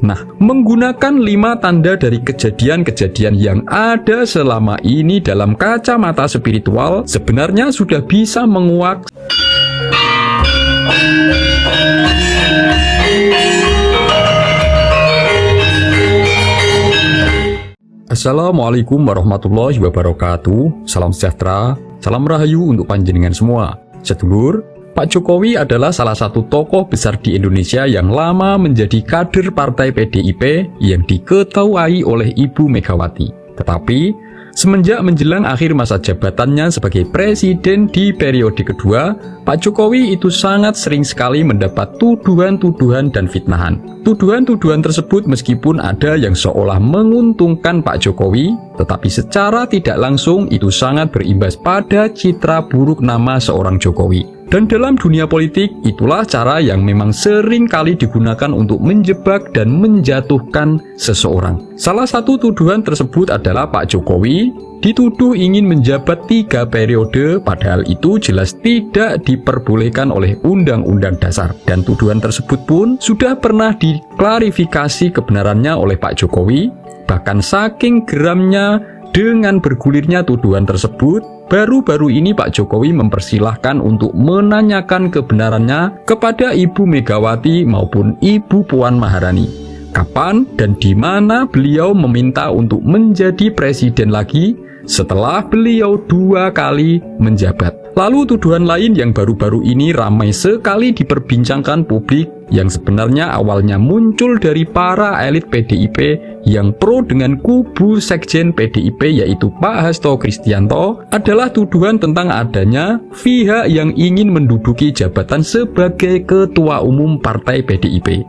Nah, menggunakan 5 tanda dari kejadian-kejadian yang ada selama ini dalam kacamata spiritual sebenarnya sudah bisa menguak Assalamualaikum warahmatullahi wabarakatuh. Salam sejahtera, salam rahayu untuk panjenengan semua. Sedulur, Pak Jokowi adalah salah satu tokoh besar di Indonesia yang lama menjadi kader partai PDIP yang diketuai oleh Ibu Megawati. Tetapi, semenjak menjelang akhir masa jabatannya sebagai presiden di periode kedua, Pak Jokowi itu sangat sering sekali mendapat tuduhan-tuduhan dan fitnahan. Tuduhan-tuduhan tersebut meskipun ada yang seolah menguntungkan Pak Jokowi, tetapi secara tidak langsung itu sangat berimbas pada citra buruk nama seorang Jokowi. Dan dalam dunia politik, itulah cara yang memang sering kali digunakan untuk menjebak dan menjatuhkan seseorang. Salah satu tuduhan tersebut adalah Pak Jokowi dituduh ingin menjabat 3 periode, padahal itu jelas tidak diperbolehkan oleh Undang-Undang Dasar. Dan tuduhan tersebut pun sudah pernah diklarifikasi kebenarannya oleh Pak Jokowi. Bahkan saking geramnya dengan bergulirnya tuduhan tersebut, baru-baru ini Pak Jokowi mempersilahkan untuk menanyakan kebenarannya kepada Ibu Megawati maupun Ibu Puan Maharani. Kapan dan di mana beliau meminta untuk menjadi presiden lagi setelah beliau 2 kali menjabat. Lalu tuduhan lain yang baru-baru ini ramai sekali diperbincangkan publik yang sebenarnya awalnya muncul dari para elit PDIP yang pro dengan kubu sekjen PDIP yaitu Pak Hasto Kristianto adalah tuduhan tentang adanya pihak yang ingin menduduki jabatan sebagai ketua umum partai PDIP.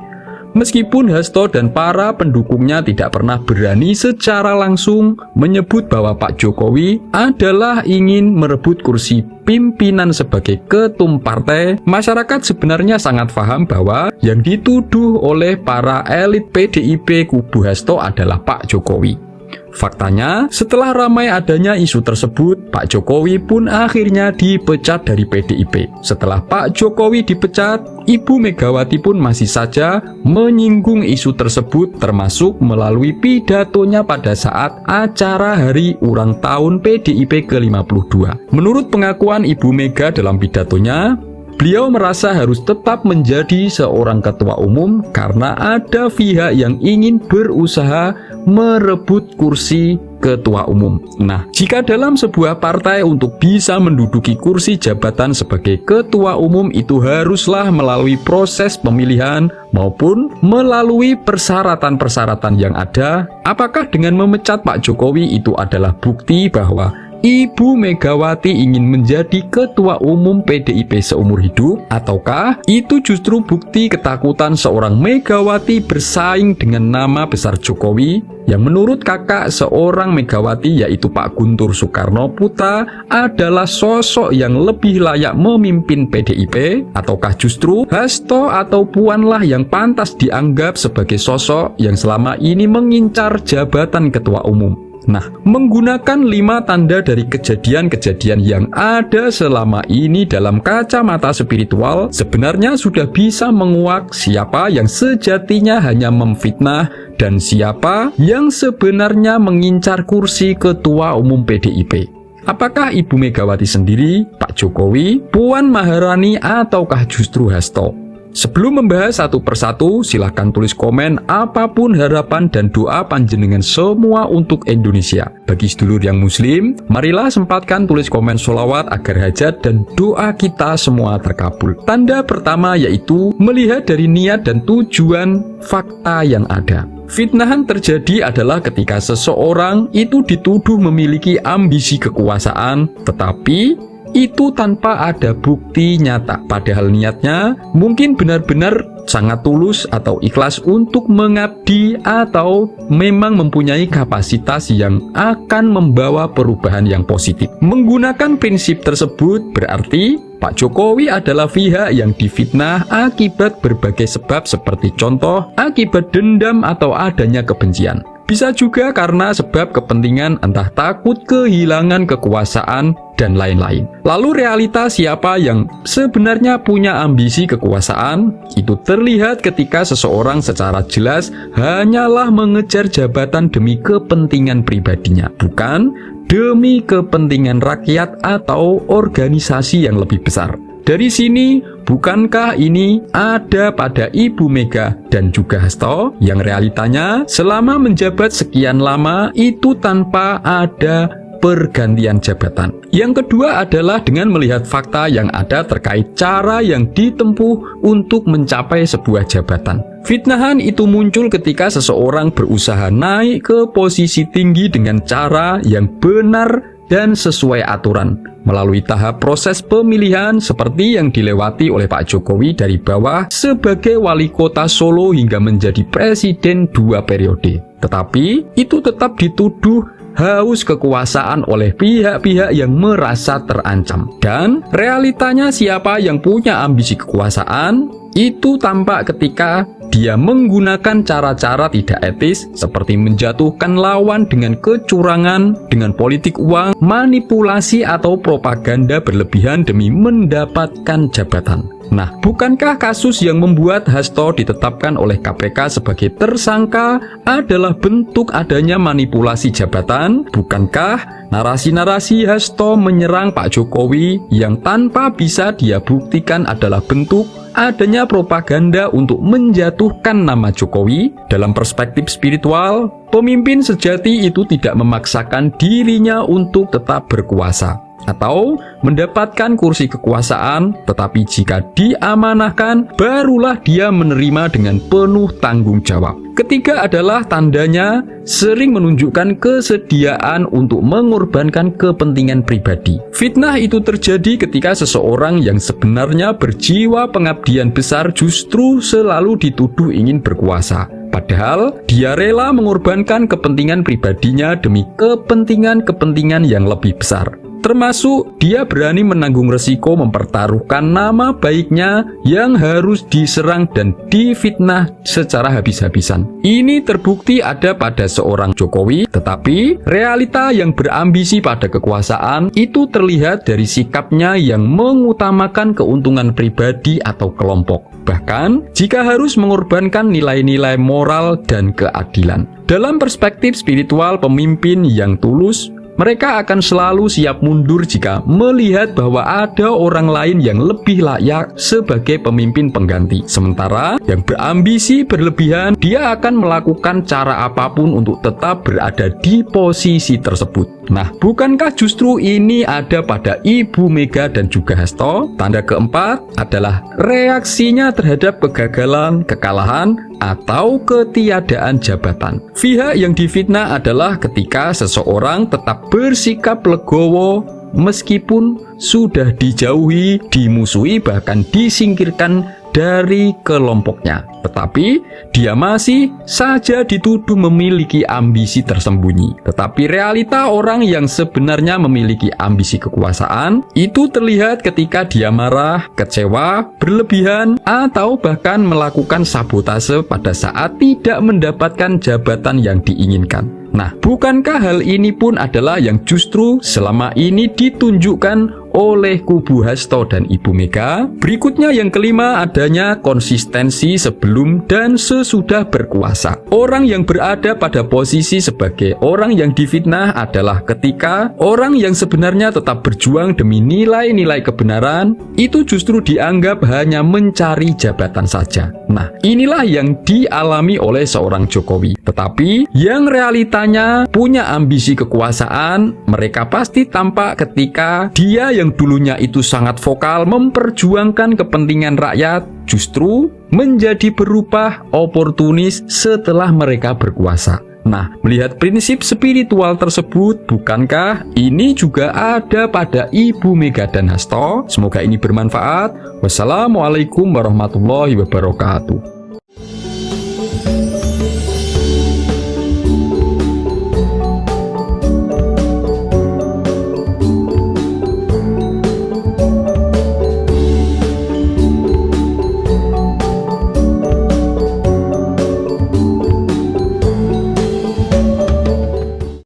Meskipun Hasto dan para pendukungnya tidak pernah berani secara langsung menyebut bahwa Pak Jokowi adalah ingin merebut kursi pimpinan sebagai ketum partai, masyarakat sebenarnya sangat paham bahwa yang dituduh oleh para elit PDIP kubu Hasto adalah Pak Jokowi. Faktanya, setelah ramai adanya isu tersebut, Pak Jokowi pun akhirnya dipecat dari PDIP. Setelah Pak Jokowi dipecat, Ibu Megawati pun masih saja menyinggung isu tersebut termasuk melalui pidatonya pada saat acara hari ulang tahun PDIP ke-52. Menurut pengakuan Ibu Mega dalam pidatonya, beliau merasa harus tetap menjadi seorang ketua umum karena ada pihak yang ingin berusaha merebut kursi ketua umum. Nah, jika dalam sebuah partai untuk bisa menduduki kursi jabatan sebagai ketua umum itu haruslah melalui proses pemilihan maupun melalui persyaratan-persyaratan yang ada, apakah dengan memecat Pak Jokowi itu adalah bukti bahwa Ibu Megawati ingin menjadi ketua umum PDIP seumur hidup? Ataukah itu justru bukti ketakutan seorang Megawati bersaing dengan nama besar Jokowi yang menurut kakak seorang Megawati yaitu Pak Guntur Soekarno Putra adalah sosok yang lebih layak memimpin PDIP? Ataukah justru Hasto atau Puanlah yang pantas dianggap sebagai sosok yang selama ini mengincar jabatan ketua umum? Nah, menggunakan 5 tanda dari kejadian-kejadian yang ada selama ini dalam kacamata spiritual sebenarnya sudah bisa menguak siapa yang sejatinya hanya memfitnah dan siapa yang sebenarnya mengincar kursi ketua umum PDIP. Apakah Ibu Megawati sendiri, Pak Jokowi, Puan Maharani, ataukah justru Hasto? Sebelum membahas satu persatu, silahkan tulis komen apapun harapan dan doa panjenengan semua untuk Indonesia. Bagi sedulur yang muslim, marilah sempatkan tulis komen sholawat agar hajat dan doa kita semua terkabul. Tanda pertama yaitu melihat dari niat dan tujuan fakta yang ada. Fitnahan terjadi adalah ketika seseorang itu dituduh memiliki ambisi kekuasaan, tetapi itu tanpa ada bukti nyata. Padahal niatnya mungkin benar-benar sangat tulus atau ikhlas untuk mengabdi atau memang mempunyai kapasitas yang akan membawa perubahan yang positif. Menggunakan prinsip tersebut berarti Pak Jokowi adalah pihak yang difitnah akibat berbagai sebab seperti contoh akibat dendam atau adanya kebencian. Bisa juga karena sebab kepentingan entah takut kehilangan kekuasaan dan lain-lain. Lalu realita siapa yang sebenarnya punya ambisi kekuasaan itu terlihat ketika seseorang secara jelas hanyalah mengejar jabatan demi kepentingan pribadinya, bukan demi kepentingan rakyat atau organisasi yang lebih besar. Dari sini, bukankah ini ada pada Ibu Mega dan juga Hasto yang realitanya selama menjabat sekian lama itu tanpa ada pergantian jabatan. Yang kedua adalah dengan melihat fakta yang ada terkait cara yang ditempuh untuk mencapai sebuah jabatan. Fitnahan itu muncul ketika seseorang berusaha naik ke posisi tinggi dengan cara yang benar dan sesuai aturan, melalui tahap proses pemilihan seperti yang dilewati oleh Pak Jokowi dari bawah sebagai wali kota Solo hingga menjadi presiden 2 periode. Tetapi itu tetap dituduh haus kekuasaan oleh pihak-pihak yang merasa terancam. Dan realitanya siapa yang punya ambisi kekuasaan itu tampak ketika dia menggunakan cara-cara tidak etis seperti menjatuhkan lawan dengan kecurangan, dengan politik uang, manipulasi atau propaganda berlebihan demi mendapatkan jabatan. Nah, bukankah kasus yang membuat Hasto ditetapkan oleh KPK sebagai tersangka adalah bentuk adanya manipulasi jabatan? Bukankah narasi-narasi Hasto menyerang Pak Jokowi yang tanpa bisa dia buktikan adalah bentuk adanya propaganda untuk menjatuhkan nama Jokowi? Dalam perspektif spiritual, pemimpin sejati itu tidak memaksakan dirinya untuk tetap berkuasa atau mendapatkan kursi kekuasaan, tetapi jika diamanahkan, barulah dia menerima dengan penuh tanggung jawab. Ketiga adalah tandanya sering menunjukkan kesediaan untuk mengorbankan kepentingan pribadi. Fitnah itu terjadi ketika seseorang yang sebenarnya berjiwa pengabdian besar justru selalu dituduh ingin berkuasa. Padahal dia rela mengorbankan kepentingan pribadinya demi kepentingan-kepentingan yang lebih besar. Termasuk dia berani menanggung resiko mempertaruhkan nama baiknya yang harus diserang dan difitnah secara habis-habisan. Ini terbukti ada pada seorang Jokowi, tetapi realita yang berambisi pada kekuasaan itu terlihat dari sikapnya yang mengutamakan keuntungan pribadi atau kelompok. Bahkan jika harus mengorbankan nilai-nilai moral dan keadilan. Dalam perspektif spiritual pemimpin yang tulus, mereka akan selalu siap mundur jika melihat bahwa ada orang lain yang lebih layak sebagai pemimpin pengganti. Sementara yang berambisi berlebihan, dia akan melakukan cara apapun untuk tetap berada di posisi tersebut. Nah, bukankah justru ini ada pada Ibu Mega dan juga Hasto? Tanda keempat adalah reaksinya terhadap kegagalan, kekalahan, atau ketiadaan jabatan. Pihak yang difitnah adalah ketika seseorang tetap bersikap legowo meskipun sudah dijauhi, dimusuhi, bahkan disingkirkan dari kelompoknya. Tetapi dia masih saja dituduh memiliki ambisi tersembunyi. Tetapi realita orang yang sebenarnya memiliki ambisi kekuasaan itu terlihat ketika dia marah, kecewa, berlebihan, atau bahkan melakukan sabotase pada saat tidak mendapatkan jabatan yang diinginkan. Nah, bukankah hal ini pun adalah yang justru selama ini ditunjukkan oleh kubu Hasto dan Ibu Mega? Berikutnya yang kelima adanya konsistensi sebelum dan sesudah berkuasa. Orang yang berada pada posisi sebagai orang yang difitnah adalah ketika orang yang sebenarnya tetap berjuang demi nilai-nilai kebenaran itu justru dianggap hanya mencari jabatan saja. Nah, inilah yang dialami oleh seorang Jokowi. Tetapi yang realitanya punya ambisi kekuasaan, mereka pasti tampak ketika dia yang dulunya itu sangat vokal memperjuangkan kepentingan rakyat justru menjadi berubah oportunis setelah mereka berkuasa. Nah, melihat prinsip spiritual tersebut, bukankah ini juga ada pada Ibu Mega dan Hasto? Semoga ini bermanfaat. Wassalamualaikum warahmatullahi wabarakatuh.